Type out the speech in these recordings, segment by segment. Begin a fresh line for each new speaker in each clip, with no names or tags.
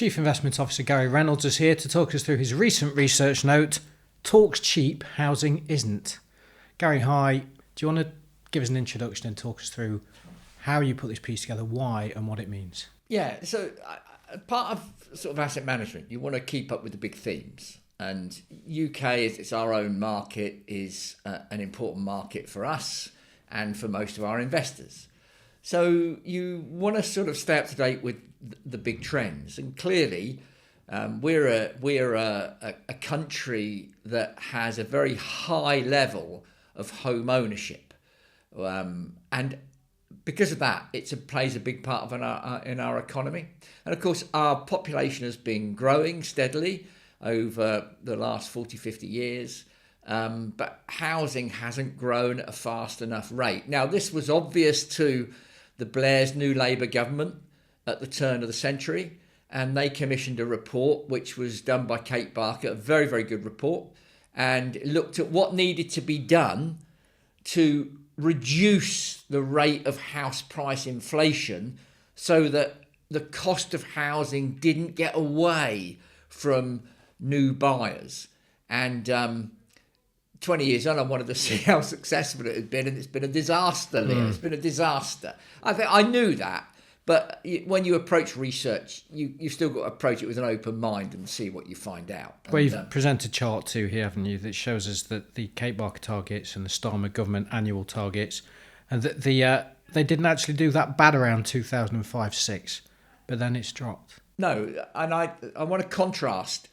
Chief Investment Officer Gary Reynolds is here to talk us through his recent research note, Talk's Cheap, Housing Isn't. Gary, hi. Do you want to give us an introduction and talk us through how you put this piece together, why and what it means?
Yeah, so part of sort of asset management, you want to keep up with the big themes. And UK, it's our own market, is an important market for us and for most of our investors. So you want to sort of stay up to date with the big trends. And clearly, we're a country that has a very high level of home ownership. And because of that, it plays a big part of in our economy. And of course, our population has been growing steadily over the last 40, 50 years. But housing hasn't grown at a fast enough rate. Now, this was obvious to the Blair's new Labour government at the turn of the century, and they commissioned a report which was done by Kate Barker, a very, very good report, and looked at what needed to be done to reduce the rate of house price inflation so that the cost of housing didn't get away from new buyers. And 20 years on, I wanted to see how successful it had been, and it's been a disaster, Leo. It's been a disaster. I knew that, but when you approach research, you've still got to approach it with an open mind and see what you find out.
Well, you've presented a chart too here, haven't you, that shows us that the Kate Barker targets and the Starmer government annual targets, and that they didn't actually do that bad around 2005-06, but then it's dropped.
No, and I want to contrast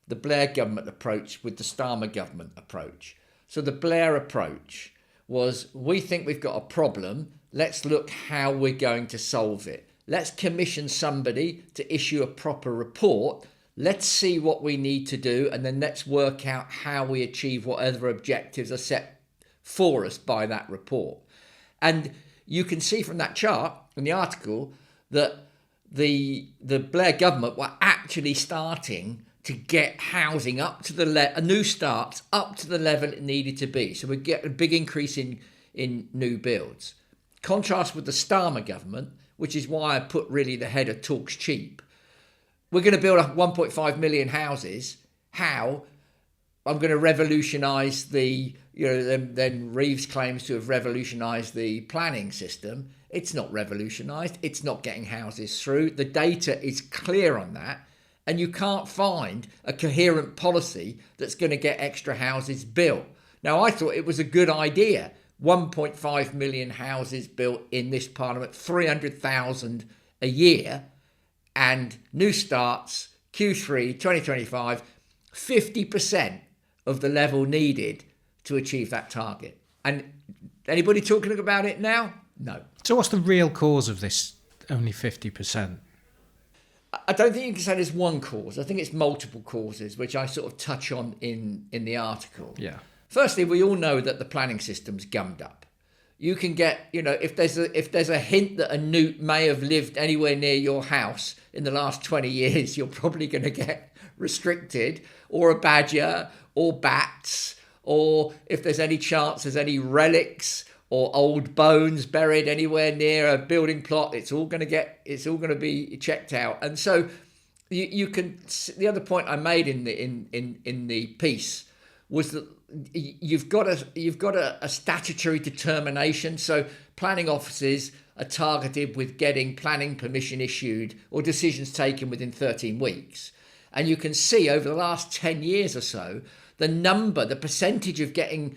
the Blair government approach with the Starmer government approach. So the Blair approach was, we think we've got a problem, let's look how we're going to solve it. Let's commission somebody to issue a proper report. Let's see what we need to do, and then let's work out how we achieve whatever objectives are set for us by that report. And you can see from that chart in the article that the Blair government were actually starting to get housing up to new starts up to the level it needed to be. So we get a big increase in new builds. Contrast with the Starmer government, which is why I put really the header Talk's Cheap. We're going to build up 1.5 million houses. How? I'm going to revolutionise then Reeves claims to have revolutionised the planning system. It's not revolutionised. It's not getting houses through. The data is clear on that. And you can't find a coherent policy that's going to get extra houses built. Now, I thought it was a good idea. 1.5 million houses built in this parliament, 300,000 a year, and new starts, Q3 2025, 50% of the level needed to achieve that target. And anybody talking about it now? No.
So what's the real cause of this only 50%?
I don't think you can say there's one cause. I think it's multiple causes, which I sort of touch on in the article.
Yeah.
Firstly, we all know that the planning system's gummed up. You can get, if there's a hint that a newt may have lived anywhere near your house in the last 20 years, you're probably going to get restricted, or a badger, or bats, or if there's any chance there's any relics or old bones buried anywhere near a building plot, it's all going to be checked out. And so you can. The other point I made in the piece was that you've got a statutory determination. So planning offices are targeted with getting planning permission issued or decisions taken within 13 weeks. And you can see over the last 10 years or so, the percentage of getting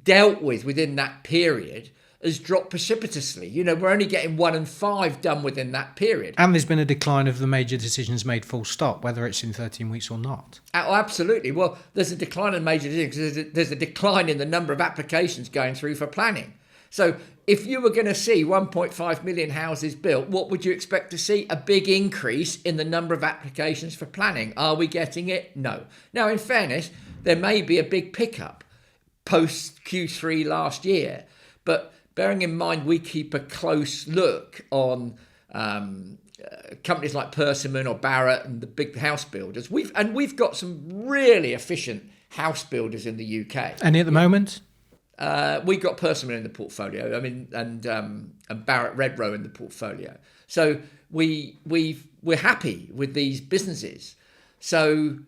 dealt with within that period has dropped precipitously. We're only getting 1 in 5 done within that period.
And there's been a decline of the major decisions made full stop, whether it's in 13 weeks or not.
Oh, absolutely. Well, there's a decline in major decisions because there's a decline in the number of applications going through for planning. So if you were going to see 1.5 million houses built, what would you expect to see? A big increase in the number of applications for planning. Are we getting it? No. Now, in fairness, there may be a big pickup post Q3 last year, but bearing in mind we keep a close look on companies like Persimmon or Barratt and the big house builders, we've got some really efficient house builders in the UK.
Any at the moment?
We got Persimmon in the portfolio. I mean, and Barrett Redrow in the portfolio. So we're happy with these businesses. So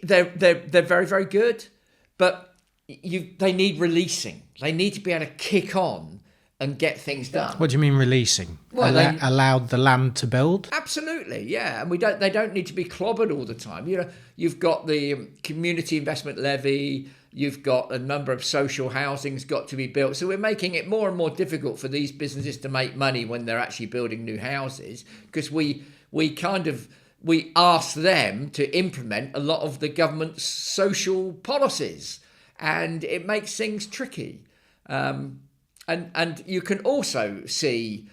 they're very, very good, but they need releasing. They need to be able to kick on and get things done.
What do you mean releasing?
Well,
allowed the land to build?
Absolutely, yeah. And they don't need to be clobbered all the time. You've got the community investment levy, you've got a number of social housing's got to be built. So we're making it more and more difficult for these businesses to make money when they're actually building new houses, because we ask them to implement a lot of the government's social policies, and it makes things tricky. And you can also see,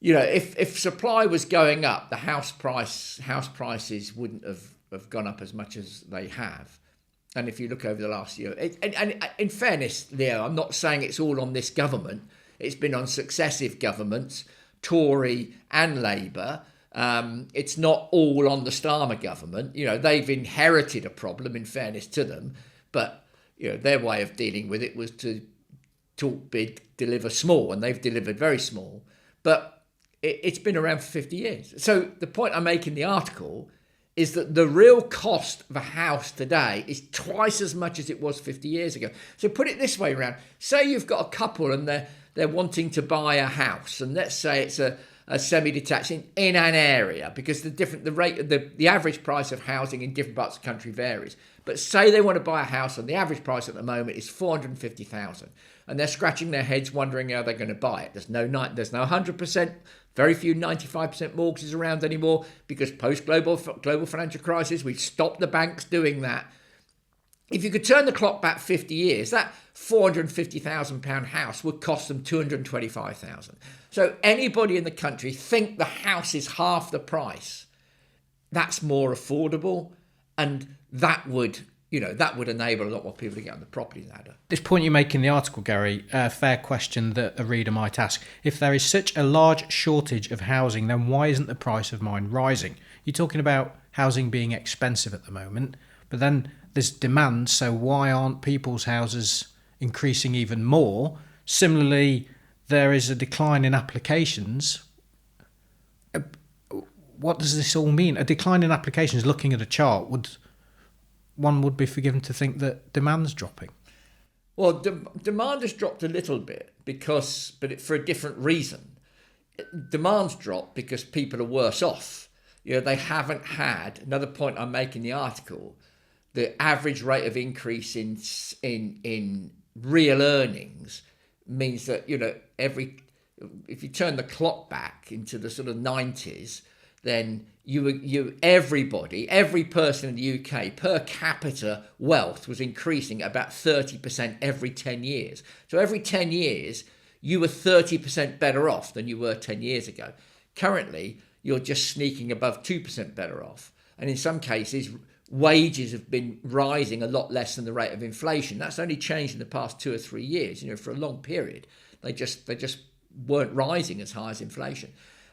if supply was going up, the house prices wouldn't have gone up as much as they have. And if you look over the last year, and in fairness, Leo, I'm not saying it's all on this government. It's been on successive governments, Tory and Labour. It's not all on the Starmer government. They've inherited a problem, in fairness to them, but their way of dealing with it was to talk big, deliver small, and they've delivered very small. But it's been around for 50 years. So the point I make in the article is that the real cost of a house today is twice as much as it was 50 years ago. So put it this way around. Say you've got a couple and they're wanting to buy a house, and let's say it's a semi-detached in an area, because the average price of housing in different parts of the country varies. But say they want to buy a house, and the average price at the moment is $450,000, and they're scratching their heads wondering how they're going to buy it. There's no 100%, very few 95% mortgages around anymore, because post-global financial crisis, we've stopped the banks doing that. If you could turn the clock back 50 years, that £450,000 house would cost them $225,000. So anybody in the country think the house is half the price. That's more affordable, and that would enable a lot more people to get on the property ladder.
This point you make in the article, Gary, a fair question that a reader might ask. If there is such a large shortage of housing, then why isn't the price of mine rising? You're talking about housing being expensive at the moment, but then there's demand, so why aren't people's houses increasing even more? Similarly, there is a decline in applications. What does this all mean? A decline in applications, looking at a chart, one would be forgiven to think that demand's dropping.
Well, demand has dropped a little bit, but for a different reason. Demand's dropped because people are worse off. They haven't had, another point I make in the article, the average rate of increase in real earnings means that if you turn the clock back into the sort of 90s, then every person in the UK per capita wealth was increasing about 30% every 10 years. So every 10 years, you were 30% better off than you were 10 years ago. Currently, you're just sneaking above 2% better off. And in some cases, wages have been rising a lot less than the rate of inflation. That's only changed in the past 2 or 3 years. For a long period, they just weren't rising as high as inflation.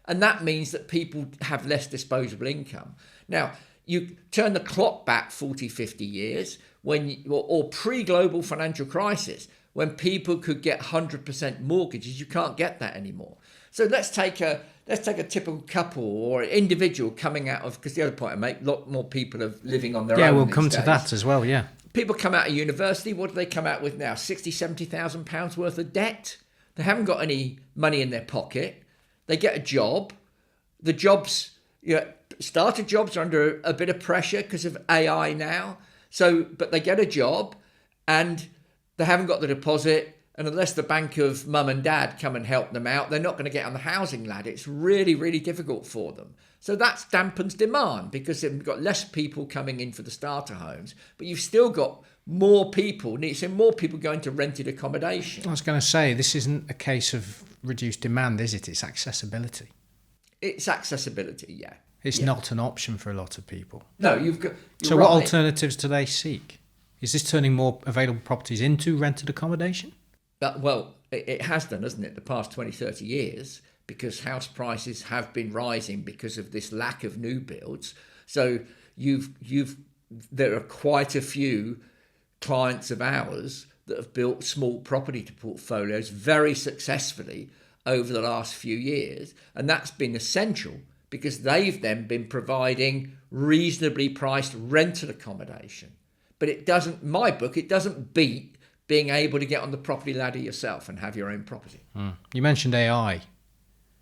And that means that people have less disposable income. Now, you turn the clock back 40, 50 years, or pre-global financial crisis, when people could get 100% mortgages. You can't get that anymore. So let's take a typical couple or individual coming out of, because the other point I make, a lot more people are living on their own.
Yeah, we'll come to that as well, yeah.
People come out of university, what do they come out with now? £60,000, £70,000 worth of debt. They haven't got any money in their pocket. They get a job. The jobs, starter jobs are under a bit of pressure because of AI now. But they get a job and they haven't got the deposit. And unless the bank of mum and dad come and help them out, they're not going to get on the housing ladder. It's really, really difficult for them. So that dampens demand because they've got less people coming in for the starter homes, but you've still got more people going to rented accommodation.
I was going to say, this isn't a case of reduced demand, is it? It's accessibility.
It's accessibility, yeah.
It's not an option for a lot of people.
No, you're
So what alternatives do they seek? Is this turning more available properties into rented accommodation?
It has done, hasn't it, the past 20, 30 years, because house prices have been rising because of this lack of new builds. So there are quite a few clients of ours that have built small property portfolios very successfully over the last few years. And that's been essential because they've then been providing reasonably priced rental accommodation. But it doesn't, my book, it doesn't beat being able to get on the property ladder yourself and have your own property.
You mentioned AI.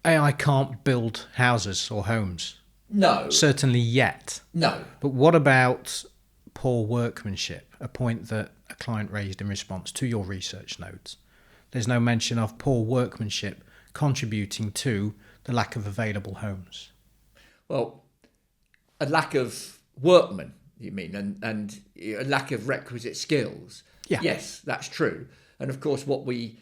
AI can't build houses or homes.
No.
Certainly yet.
No.
But what about poor workmanship? A point that a client raised in response to your research notes. There's no mention of poor workmanship contributing to the lack of available homes.
Well, a lack of workmen, you mean, and a lack of requisite skills.
Yeah.
Yes, that's true. And of course, what we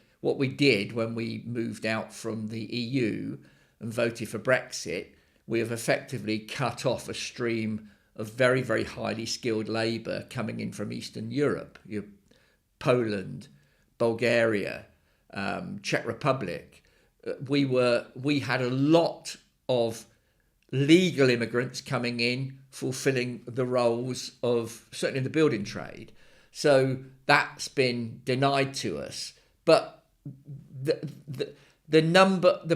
did when we moved out from the EU and voted for Brexit, we have effectively cut off a stream of very, very highly skilled labour coming in from Eastern Europe, Poland, Bulgaria, Czech Republic. We had a lot of legal immigrants coming in, fulfilling the roles of certainly the building trade. So that's been denied to us. But the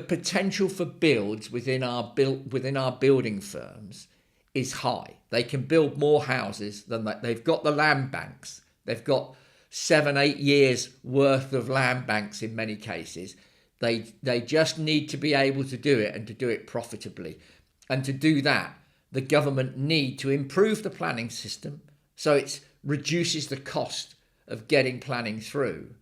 potential for builds within our building firms is high. They can build more houses than that. They've got the land banks. They've got 7-8 years worth of land banks in many cases. They just need to be able to do it and to do it profitably. And to do that, the government need to improve the planning system so it reduces the cost of getting planning through,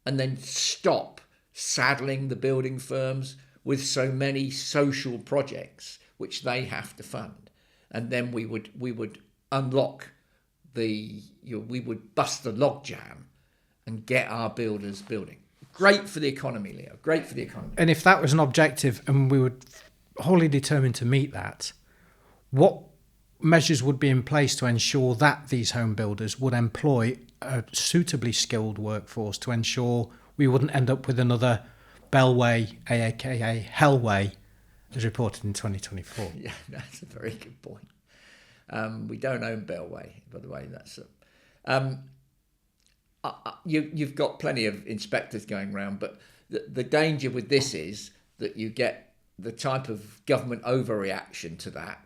and then stop saddling the building firms with so many social projects which they have to fund. And then we would unlock we would bust the logjam and get our builders building. Great for the economy, Leo. Great for the economy.
And if that was an objective and we were wholly determined to meet that, what measures would be in place to ensure that these home builders would employ a suitably skilled workforce to ensure we wouldn't end up with another Bellway, aka Hellway, as reported in 2024?
Yeah, that's a very good point. We don't own Bellway, by the way. That's you've got plenty of inspectors going around, but the danger with this is that you get the type of government overreaction to that.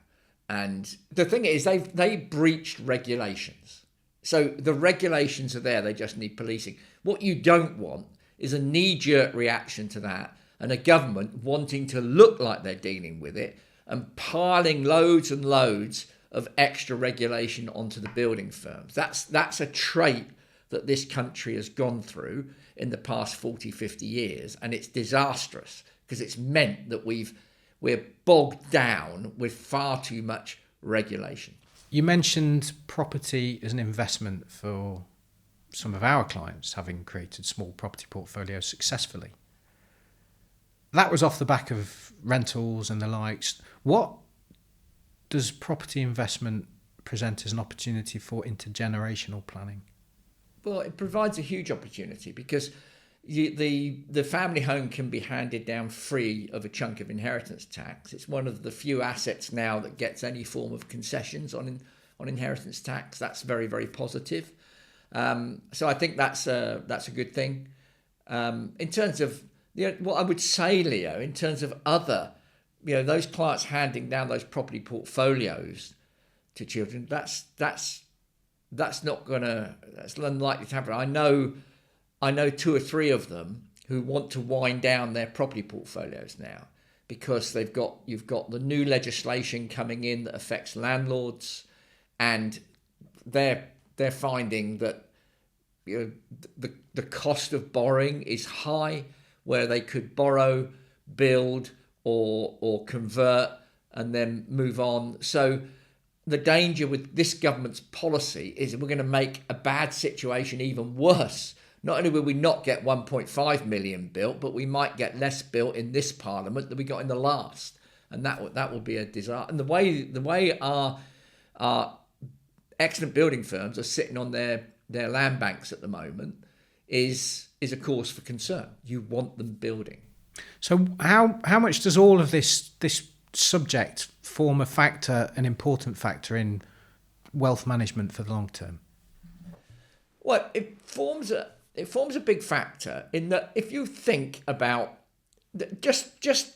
And the thing is, they breached regulations. So the regulations are there, they just need policing. What you don't want is a knee-jerk reaction to that and a government wanting to look like they're dealing with it and piling loads and loads of extra regulation onto the building firms. That's a trait that this country has gone through in the past 40, 50 years, and it's disastrous because it's meant that we're bogged down with far too much regulation.
You mentioned property as an investment for some of our clients, having created small property portfolios successfully. That was off the back of rentals and the likes. What does property investment present as an opportunity for intergenerational planning?
Well, it provides a huge opportunity because the family home can be handed down free of a chunk of inheritance tax. It's one of the few assets now that gets any form of concessions on inheritance tax. That's very, very positive. So I think that's a good thing. In terms of what I would say, Leo, in terms of other, those clients handing down those property portfolios to children, that's unlikely to happen. I know 2 or 3 of them who want to wind down their property portfolios now because you've got the new legislation coming in that affects landlords, and they're finding that the cost of borrowing is high, where they could borrow, build, or convert and then move on. So the danger with this government's policy is we're going to make a bad situation even worse. Not only will we not get 1.5 million built, but we might get less built in this parliament than we got in the last, and that will be a disaster. And the way our excellent building firms are sitting on their land banks at the moment is a cause for concern. You want them building.
So how much does all of this subject form an important factor in wealth management for the long term?
Well, it forms it forms a big factor in that if you think about just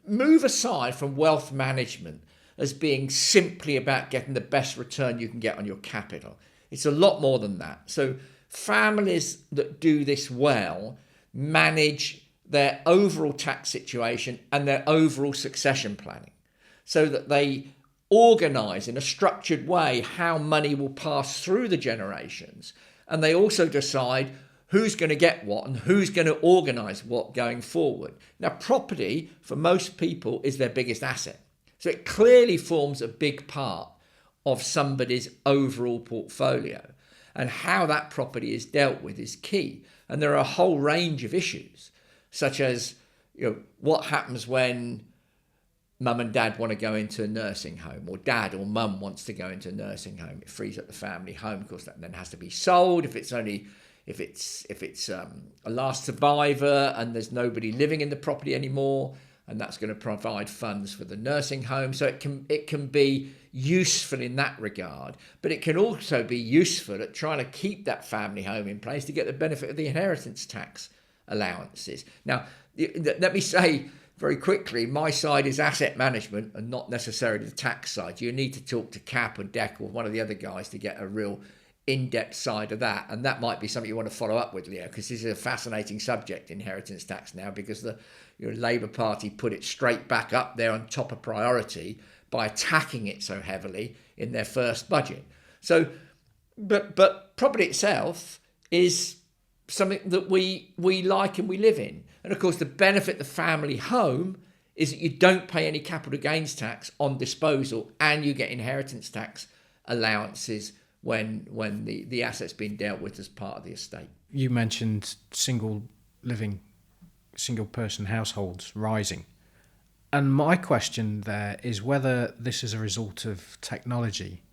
move aside from wealth management as being simply about getting the best return you can get on your capital. It's a lot more than that. So families that do this well manage their overall tax situation and their overall succession planning so that they organise in a structured way how money will pass through the generations. And they also decide who's going to get what and who's going to organise what going forward. Now, property, for most people, is their biggest asset. So it clearly forms a big part of somebody's overall portfolio. And how that property is dealt with is key. And there are a whole range of issues, such as what happens when mum and dad want to go into a nursing home, or dad or mum wants to go into a nursing home. It frees up the family home. Of course, that then has to be sold if it's a last survivor and there's nobody living in the property anymore, and that's going to provide funds for the nursing home. So it can be useful in that regard, but it can also be useful at trying to keep that family home in place to get the benefit of the inheritance tax allowances. Now, let me say very quickly, my side is asset management and not necessarily the tax side. You need to talk to Cap and Deck or one of the other guys to get a real in-depth side of that, and that might be something you want to follow up with, Leo, because this is a fascinating subject, inheritance tax now, because the Labour Party put it straight back up there on top of priority by attacking it so heavily in their first budget. So, but property itself is something that we like and we live in, and of course the benefit of the family home is that you don't pay any capital gains tax on disposal, and you get inheritance tax allowances when the asset's been dealt with as part of the estate.
You mentioned single person households rising. And my question there is whether this is a result of technology.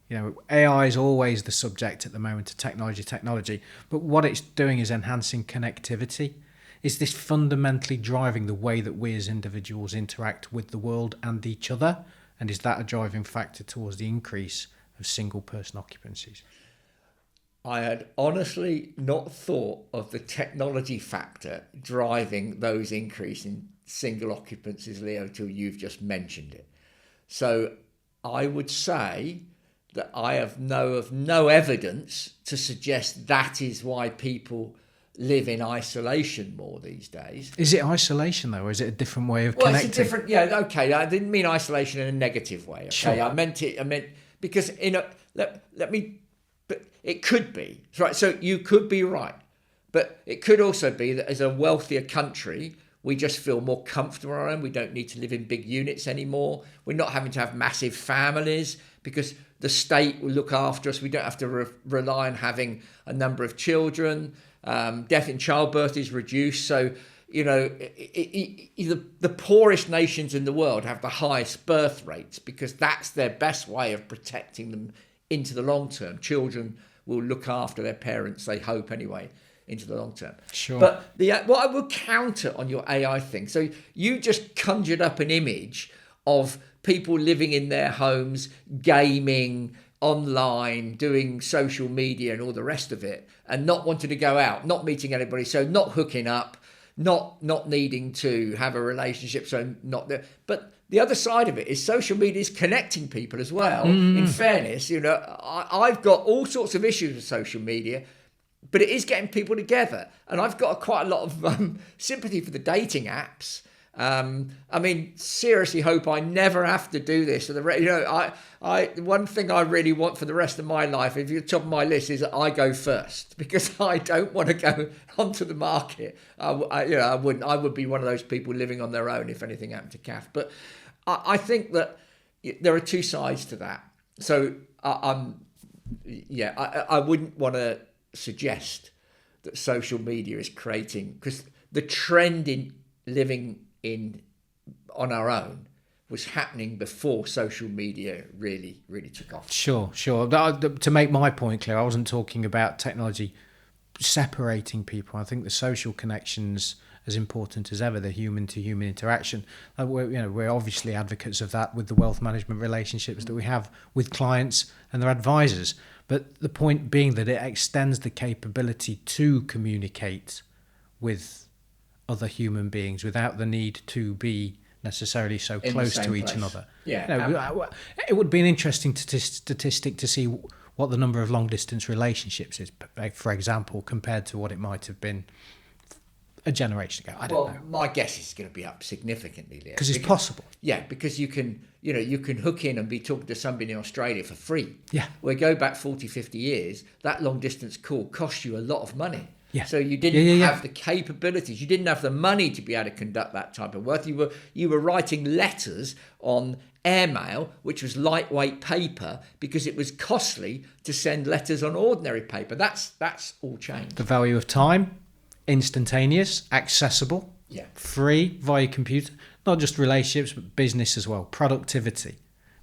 AI is always the subject at the moment of technology, but what it's doing is enhancing connectivity. Is this fundamentally driving the way that we as individuals interact with the world and each other? And is that a driving factor towards the increase of single person occupancies?
I had honestly not thought of the technology factor driving those increase in single occupancies, Leo, till you've just mentioned it. So I would say that I have no evidence to suggest that is why people live in isolation more these days.
Is it isolation though, or is it a different way of connecting?
It's a different, yeah, okay. I didn't mean isolation in a negative way. Okay,
sure.
I meant because but it could be right. So you could be right, but it could also be that as a wealthier country, we just feel more comfortable around. We don't need to live in big units anymore. We're not having to have massive families because the state will look after us. We don't have to rely on having a number of children. Death in childbirth is reduced. So, the poorest nations in the world have the highest birth rates because that's their best way of protecting them into the long term. Children will look after their parents, they hope anyway, into the long term.
Sure.
But what I will counter on your AI thing, so you just conjured up an image of people living in their homes, gaming, online, doing social media and all the rest of it, and not wanting to go out, not meeting anybody, so not hooking up, not needing to have a relationship, so not there. But the other side of it is social media is connecting people as well. In fairness, I've got all sorts of issues with social media, but it is getting people together. And I've got quite a lot of sympathy for the dating apps. Seriously hope I never have to do this. One thing I really want for the rest of my life, if you're top of my list, is that I go first because I don't want to go onto the market. I wouldn't. I would be one of those people living on their own if anything happened to Kath. But I think that there are two sides to that. So I wouldn't want to suggest that social media is creating, because the trend in living on our own was happening before social media really took off.
Sure. To make my point clear, I wasn't talking about technology separating people. I think the social connection's as important as ever, the human-to-human interaction. We're obviously advocates of that with the wealth management relationships that we have with clients and their advisors. But the point being that it extends the capability to communicate with other human beings without the need to be necessarily so close to each another.
Yeah.
It would be an interesting statistic to see what the number of long distance relationships is, for example, compared to what it might have been a generation ago. I don't know.
My guess is going to be up significantly, Leo.
Because it's possible.
Yeah, because you can hook in and be talking to somebody in Australia for free.
Yeah.
We go back 40, 50 years, that long distance call cost you a lot of money.
Yeah.
So you didn't have the capabilities, you didn't have the money to be able to conduct that type of work. You were writing letters on airmail, which was lightweight paper, because it was costly to send letters on ordinary paper. That's all changed.
The value of time, instantaneous, accessible, free via computer, not just relationships, but business as well, productivity.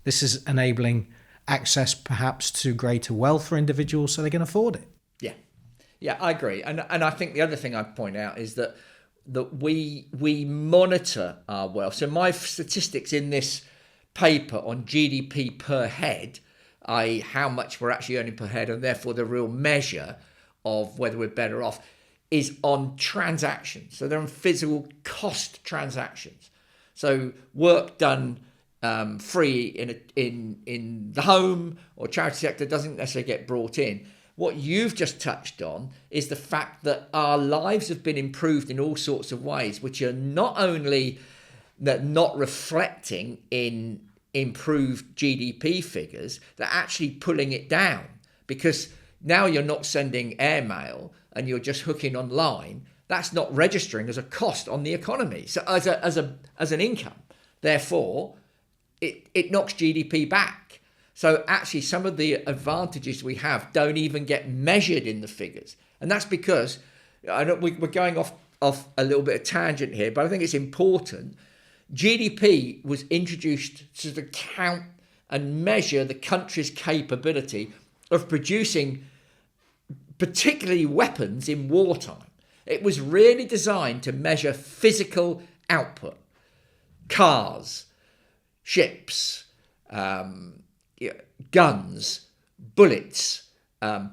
This is enabling access perhaps to greater wealth for individuals so they can afford it.
Yeah, I agree. And I think the other thing I'd point out is that we monitor our wealth. So my statistics in this paper on GDP per head, i.e. how much we're actually earning per head, and therefore the real measure of whether we're better off, is on transactions. So they're on physical cost transactions. So work done free in the home or charity sector doesn't necessarily get brought in. What you've just touched on is the fact that our lives have been improved in all sorts of ways, which are not only that not reflecting in improved GDP figures, they're actually pulling it down, because now you're not sending airmail and you're just hooking online. That's not registering as a cost on the economy. So as an income, therefore, it knocks GDP back. So actually, some of the advantages we have don't even get measured in the figures. And that's because, I know we're going off a little bit of tangent here, but I think it's important. GDP was introduced to count and measure the country's capability of producing particularly weapons in wartime. It was really designed to measure physical output. Cars, ships, guns, bullets,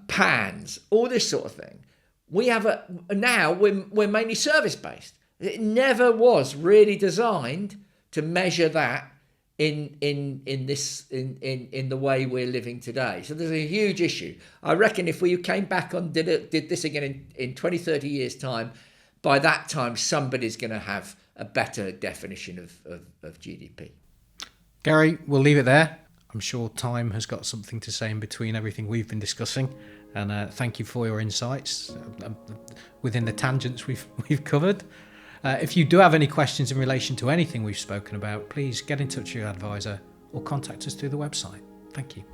pans, all this sort of thing. We have now we're mainly service based. It never was really designed to measure that in the way we're living today. So there's a huge issue. I reckon if we came back on did this again in 20, 30 years time, by that time somebody's going to have a better definition of GDP.
Gary, we'll leave it there. I'm sure time has got something to say in between everything we've been discussing, and thank you for your insights within the tangents we've covered. If you do have any questions in relation to anything we've spoken about, please get in touch with your advisor or contact us through the website. Thank you.